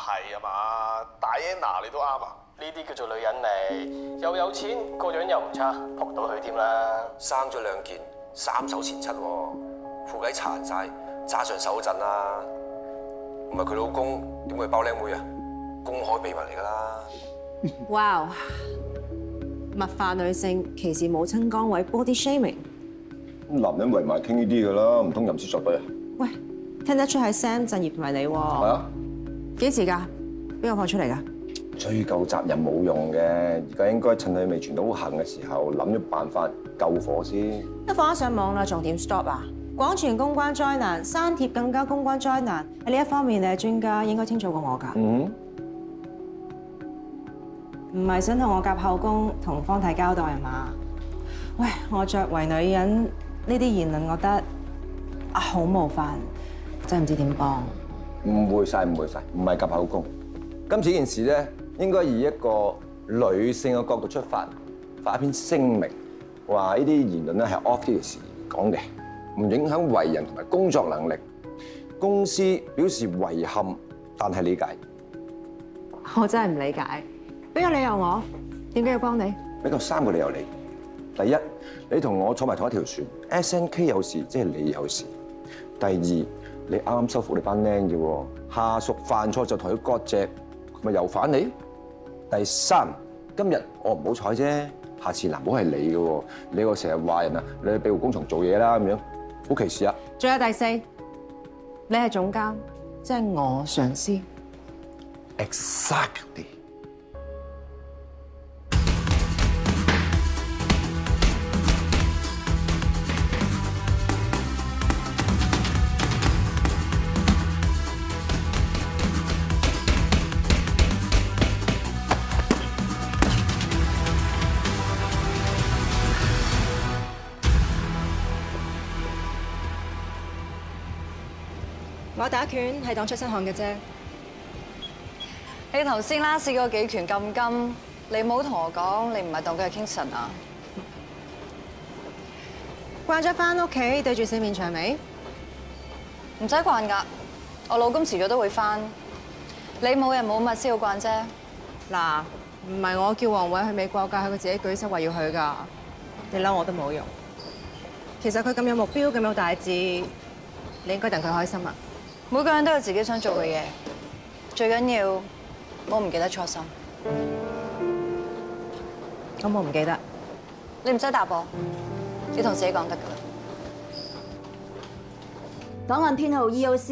係啊嘛，大 Anna 你都啱啊？呢啲叫做女人味，又有錢，個樣又唔差，撲到佢添啦。生咗2件，3手前七喎，褲計殘晒，揸上手震啦。唔係佢老公點會包靚妹啊？公開秘密嚟㗎啦！哇！物化女性、歧視母親崗位、body shaming。男人圍埋傾呢啲㗎啦，唔通吟詩作對啊？喂，聽得出係 Sam 振業同埋你喎。係啊。幾時㗎？邊個放出嚟㗎？追究責任冇用嘅，而家應該趁佢未傳到行嘅時候，諗咗辦法救火先。一放咗上網啦，仲點 stop 啊？廣傳公關災難，刪帖更加公關災難。喺呢一方面，你係專家，應該清楚過我㗎。嗯。唔係想同我夾後宮同方太交代係嘛？喂，我作為女人，呢啲言論，我覺得好冒犯，真係唔知點幫。唔會晒，唔係夾口供。今次件事咧，應該以一個女性嘅角度出發，發一篇聲明，話呢啲言論咧係 office 講嘅，唔影響為人同埋工作能力。公司表示遺憾，但係理解。我真係唔理解，俾個理由我，點解要幫你？俾個3個理由你。第一，你同我坐埋同一條船 ，SNK 有事，即係你有事。第二，你啱啱收服你班僆嘅喎，下屬犯錯就同佢割席，咪又反你。第三，今日我唔好彩啫，下次難保係你嘅喎，你個成日話人啊，你去庇護工場做嘢啦咁樣，好歧視啊！仲有第四，你係總監，即係我上司。Exactly。我打拳係當出身汗嘅啫。你頭先啦試過幾拳咁金，你冇同我講，你唔係當佢係 Kingston 啊？慣咗翻屋企對住四面牆未？唔使慣㗎，我老公遲早都會翻。你冇人冇物先要慣啫。嗱，唔係我叫黃偉去美國㗎，係佢自己舉手話要去㗎。你嬲我都冇用。其實佢咁有目標，咁有大志，你應該戥佢開心啊！每個人都有自己想做嘅嘢，最緊要唔好唔記得初心。咁我唔記得。你唔使答我，你同自己講得㗎啦。檔案編號 EOC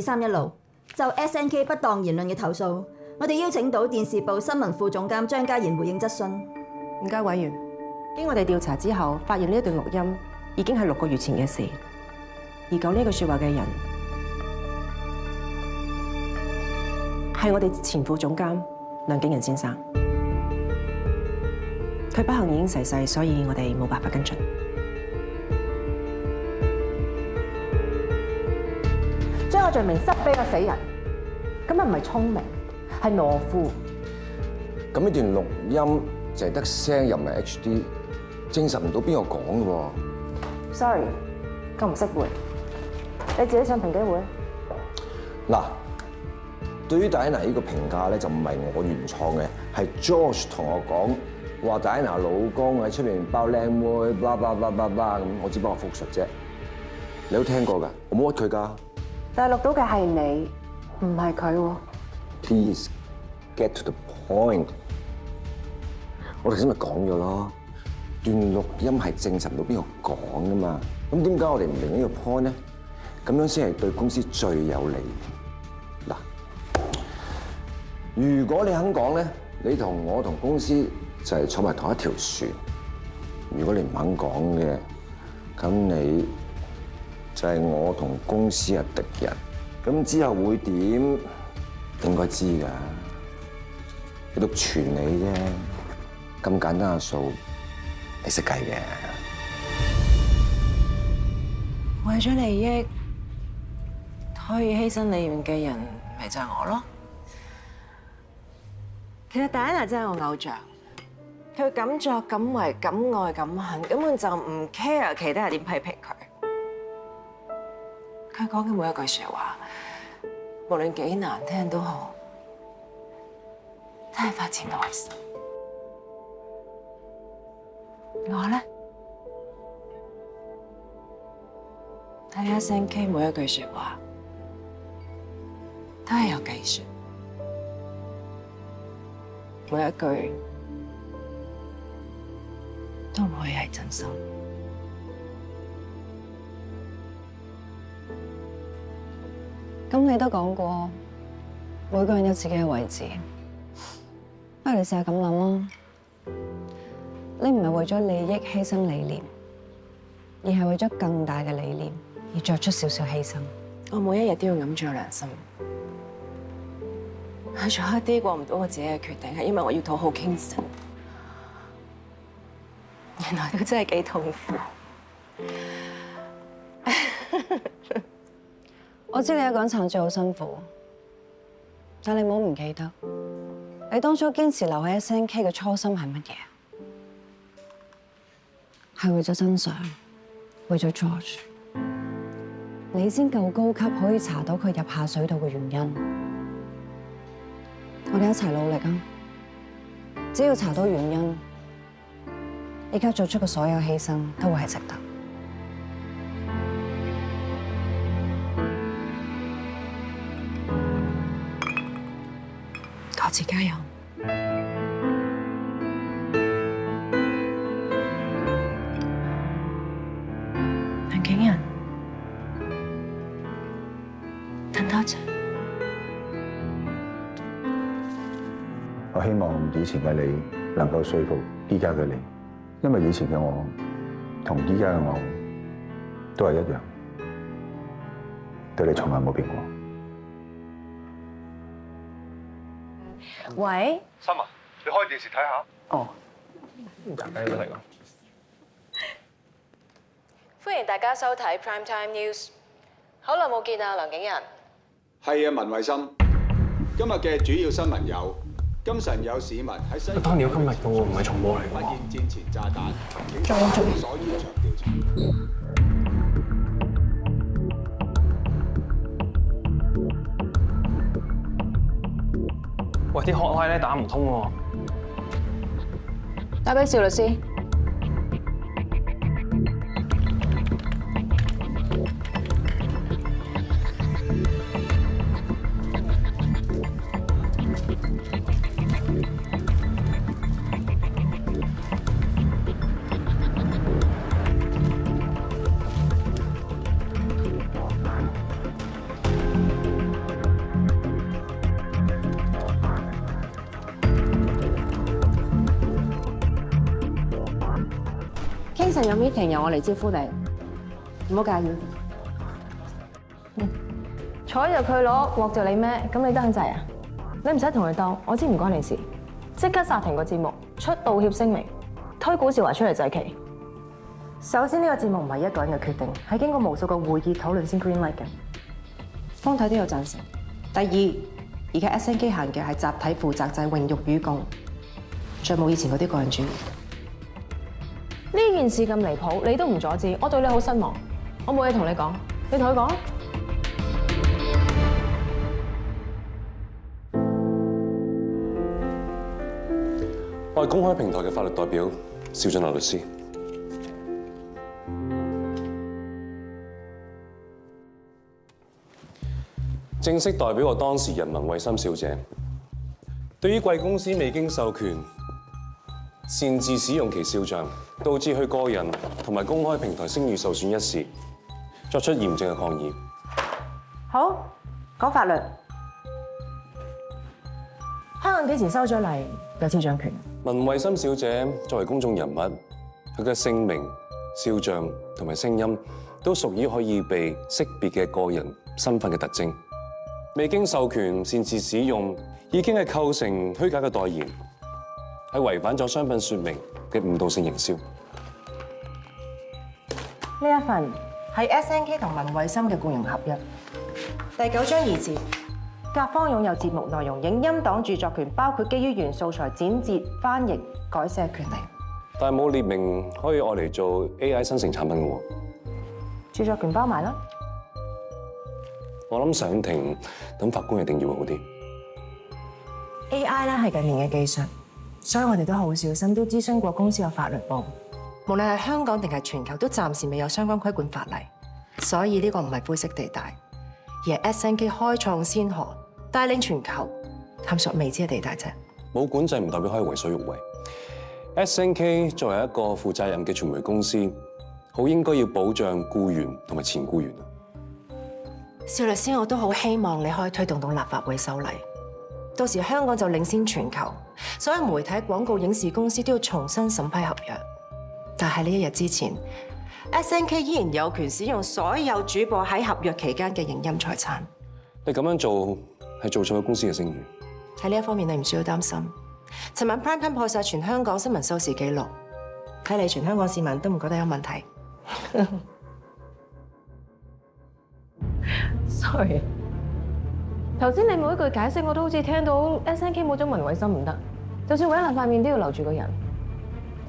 2025-231路，就 SNK 不當言論嘅投訴，我哋邀請到電視部新聞副總監張嘉賢回應質詢。唔該，委員。經我哋調查之後，發現呢一段錄音已經係6個月前嘅事，而講呢句説話嘅人係我哋前副總監梁景仁先生。佢不幸已經逝世，所以我哋冇辦法跟進。將個罪名塞俾個死人，咁啊唔係聰明，係懦夫。咁呢段錄音淨係得聲又唔係 HD， 證實唔到邊個講嘅喎。Sorry， 我唔識回。你自己上評幾會？嗱，對於 Diana 呢個評價咧，就唔係我原創嘅，係 George 同我講話 Diana 老公喺出邊包靚妹，blah blah blah blah blah 咁，我只不過複述啫。你都聽過㗎，我冇屈佢㗎。但係錄到嘅係你，唔係佢喎。Please get to the point。我頭先咪講咗咯，段錄音係證實唔到邊個講㗎嘛。咁點解我哋唔明呢個 point 咧？咁樣先係對公司最有利。嗱，如果你肯講咧，你同我同公司就係坐埋同一條船。如果你唔肯講嘅，咁你就係我同公司嘅敵人。咁之後會點？應該知㗎。你都傳你啫，咁簡單嘅數，你識計嘅。為咗利益，可以犧牲利益嘅人，咪就係我咯。其實Diana真係我偶像，佢敢作敢為敢愛敢恨，根本就唔 care 其他人點批評佢。佢講嘅每一句説話，無論幾難聽都好，真係發自內心。我咧睇SNK每一句説話都係有計算，每一句都唔可以係真心。咁你都講過，每個人有自己嘅位置，不如你試下咁諗啊！你唔係為咗利益犧牲理念，而係為咗更大嘅理念而作出少少犧牲。我每一日都要揞住我良心，係做一啲過唔到我自己嘅決定，係因為我要討好 Kingston。原來都真係幾痛苦。我知你一個人撐住好辛苦，但你唔好唔記得，你當初堅持留喺 SNK 嘅初心係乜嘢？係為咗真相，為咗 George， 你先夠高級可以查到佢入下水道嘅原因。我哋一齊努力啊！只要查到原因，而家做出嘅所有犧牲都會係值得。各自加油！梁景仁，等多陣。我希望以前嘅你能夠說服依家嘅你，因為以前嘅我同依家嘅我都係一樣，對你從來冇變過。喂，心啊，你開電視睇下。哦，人喺度嚟㗎。歡迎大家收睇 Prime Time News。好耐冇見啊，梁景仁。係啊，文慧心。今日嘅主要新聞有：今晨有市民喺西當年今日嘅喎，唔係重播嚟㗎。發現戰前炸彈，警方封鎖現場調查。喂，啲 hotline 咧打唔通喎。打俾邵律師。Kingston 有 meeting， 由我嚟招呼你，唔好介意。坐就佢攞，鑊就你孭，咁你得唔制啊？你唔使同佢鬥，我知唔關你事，即刻煞停個節目，出道歉聲明，推古兆華出嚟祭旗。首先呢個節目唔係一個人嘅決定，係經過無數個會議討論先 green light 嘅。方太都有贊成。第二，而家 SNK 行嘅係集體負責制、榮辱與共，再冇以前嗰啲個人主義。呢件事咁離譜，你都唔阻止，我對你好失望。我冇嘢同你講，你同佢講。我係公開平台嘅法律代表邵俊樂律師。正式代表我當事人文慧心小姐，對於貴公司未經授權擅自使用其肖像，導致佢個人同埋公開平台聲譽受損一事，作出嚴正嘅抗議。好，講法律。香港幾時收咗嚟有肖像權？文慧心小姐作為公眾人物，佢嘅姓名、肖像同埋聲音都屬於可以被識別嘅個人身份嘅特徵。未經授權擅自使用，已經係構成虛假嘅代言，係違反咗商品說明嘅誤導性營銷。呢一份係 SNK 同文慧心嘅僱傭合約，第9章2字，甲方擁有節目內容、影音檔著作權，包括基於原素材剪接、翻譯、改寫嘅權利。但係冇列明可以愛嚟做 AI 生成產品嘅喎。著作權包埋啦。我諗上庭等法官嘅定義會好啲。AI 咧係近年嘅技術，所以我哋都好小心，都諮詢過公司嘅法律部。無論係香港定係全球，都暫時未有相關規管法例，所以呢個唔係灰色地帶，而係 SNK 開創先河，帶領全球探索未知嘅地帶啫。冇管制唔代表可以為所欲為。SNK 作為一個負責任嘅傳媒公司，好應該要保障僱員同埋前僱員啊。邵律師，我都好希望你可以推動到立法會修例，到時香港就領先全球，所有媒體、廣告、影視公司都要重新審批合約。但係呢一日之前 ，SNK 依然有權使用所有主播喺合約期間嘅影音財產。你咁樣做係做錯咗公司嘅聲譽。喺呢一方面，你唔需要擔心。尋晚 Prime Time 破晒全香港新聞收視紀錄，睇嚟全香港市民都唔覺得有問題。Sorry， 頭先你每一句解釋我都好似聽到 SNK 冇咗文慧心唔得，就算毀爛塊面都要留住個人。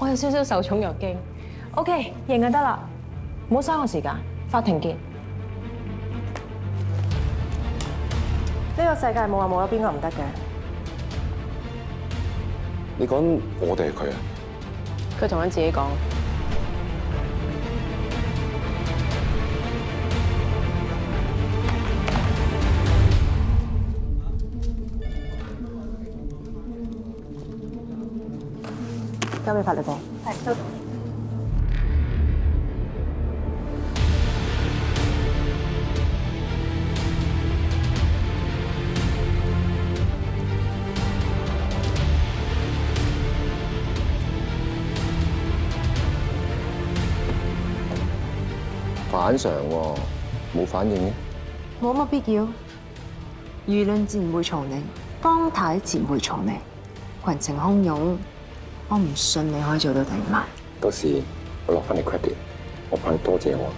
我有少少受寵若驚。OK， 認就得啦，唔好嘥我時間。法庭見。呢個世界冇話冇咗邊個唔得嘅。你講我哋係佢啊？佢同緊自己講。交俾法律部。係，收到。反常喎，冇反應嘅。冇乜必要，輿論自然會嘈你，方太自然會嘈你，群情洶湧，我唔信你可以做到第五萬。到時我落翻嚟 credit，我幫你多謝我。